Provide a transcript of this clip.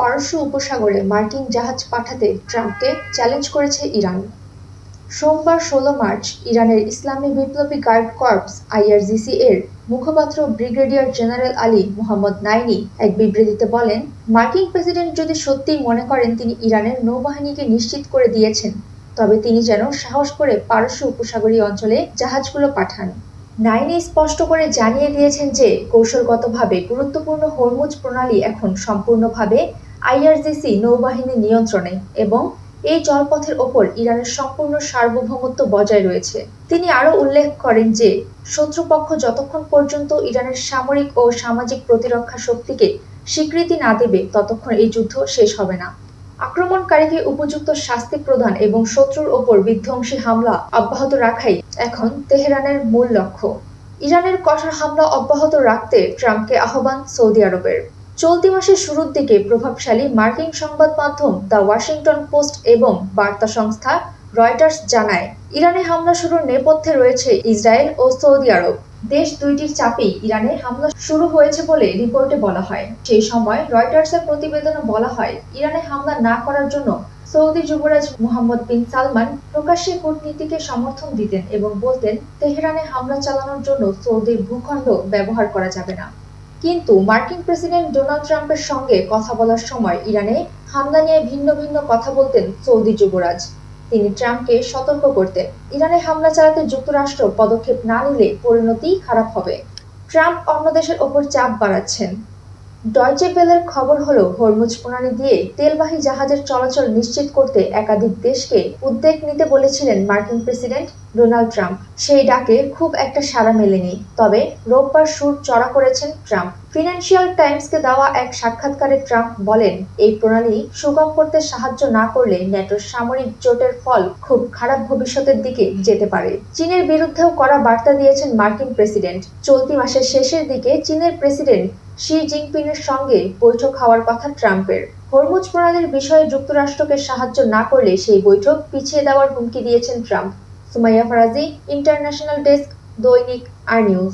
পারস্য উপসাগরে মার্কিন জাহাজ পাঠাতে ট্রাম্পকে চ্যালেঞ্জ করেছে ইরান। সোমবার ১৬ মার্চ ইরানের ইসলামী বিপ্লবী গার্ড কর্পস (আইআরজিসি) এর মুখপাত্র ব্রিগেডিয়ার জেনারেল আলী মোহাম্মদ নাইনি এক বিবৃতিতে বলেন, মার্কিন প্রেসিডেন্ট যদি সত্যিই মনে করেন তিনি ইরানের নৌবাহিনীকে নিশ্চিত করে দিয়েছেন, তবে তিনি যেন সাহস করে পারস্য উপসাগরীয় অঞ্চলে জাহাজগুলো পাঠান। নাইনি স্পষ্ট করে জানিয়ে দিয়েছেন যে কৌশলগতভাবে গুরুত্বপূর্ণ হরমুজ প্রণালী এখন সম্পূর্ণভাবে আইআরজিসি নৌবাহিনীর নিয়ন্ত্রণে এবং এই জলপথের ওপর ইরানের সম্পূর্ণ সার্বভৌমত্ব বজায় রয়েছে। তিনি আরও উল্লেখ করেন যে শত্রুপক্ষ যতক্ষণ পর্যন্ত ইরানের সামরিক ও সামাজিক প্রতিরক্ষা শক্তিকে স্বীকৃতি না দেবে ততক্ষণ এই যুদ্ধ শেষ হবে না। আক্রমণকারীকে উপযুক্ত শাস্তি প্রদান এবং শত্রুর ওপর বিধ্বংসী হামলা অব্যাহত রাখাই এখন তেহরানের মূল লক্ষ্য। ইরানের কঠোর হামলা অব্যাহত রাখতে ট্রাম্পকে আহ্বান সৌদি আরবের। চলতি মাসের শুরুর দিকে প্রভাবশালী মার্কিন সংবাদ মাধ্যম দ্য ওয়াশিংটন পোস্ট এবং বার্তা সংস্থা রয়টার্স জানায়, ইরানে হামলা শুরুর নেপথ্যে রয়েছে ইসরায়েল ও সৌদি আরব। দেশ দুইটির চাপেই ইরানে হামলা শুরু হয়েছে বলে রিপোর্টে বলা হয়। সেই সময় রয়টার্সের প্রতিবেদনে বলা হয়, ইরানে হামলা না করার জন্য সৌদি যুবরাজ মোহাম্মদ বিন সালমান প্রকাশ্যে কূটনীতিকে সমর্থন দিতেন এবং বলতেন, তেহরানে হামলা চালানোর জন্য সৌদির ভূখণ্ড ব্যবহার করা যাবে না। কিন্তু মার্কিন প্রেসিডেন্ট ডোনাল্ড ট্রাম্পের সঙ্গে কথা বলার সময় ইরানে হামলা নিয়ে ভিন্ন ভিন্ন কথা বলতেন সৌদি যুবরাজ। তিনি ট্রাম্পকে সতর্ক করতেন, ইরানে হামলা চালাতে যুক্তরাষ্ট্র পদক্ষেপ না নিলে পরিণতি খারাপ হবে। ট্রাম্প অন্য দেশের ওপর চাপ বাড়াচ্ছেন। ডয়চে ভেলের খবর হলো, হরমুজ প্রণালী দিয়ে তেলবাহী জাহাজের চলাচল নিশ্চিত করতে একাধিক দেশকে উদ্যোগ নিতে বলেছিলেন মার্কিন প্রেসিডেন্ট ডোনাল্ড ট্রাম্প। সেই ডাকে খুব একটা সাড়া মেলেনি। তবে রোববার সুর চড়া করেছেন ট্রাম্প। ফিনান্সিয়াল টাইমসকে দেওয়া এক সাক্ষাৎকারে ট্রাম্প বলেন, এই প্রণালী সুগম করতে সাহায্য না করলে ন্যাটোর সামরিক জোটের ফল খুব খারাপ ভবিষ্যতের দিকে যেতে পারে। চীনের বিরুদ্ধেও কড়া বার্তা দিয়েছেন মার্কিন প্রেসিডেন্ট। চলতি মাসের শেষের দিকে চীনের প্রেসিডেন্ট শি জিনপিংয়ের সঙ্গে বৈঠক হওয়ার কথা ট্রাম্পের। হরমুজ প্রণালীর বিষয়ে যুক্তরাষ্ট্রকে সাহায্য না করলে সেই বৈঠক পিছিয়ে দেওয়ার হুমকি দিয়েছেন Trump. Sumaiya Faraji, international desk, দৈনিক আর নিউজ।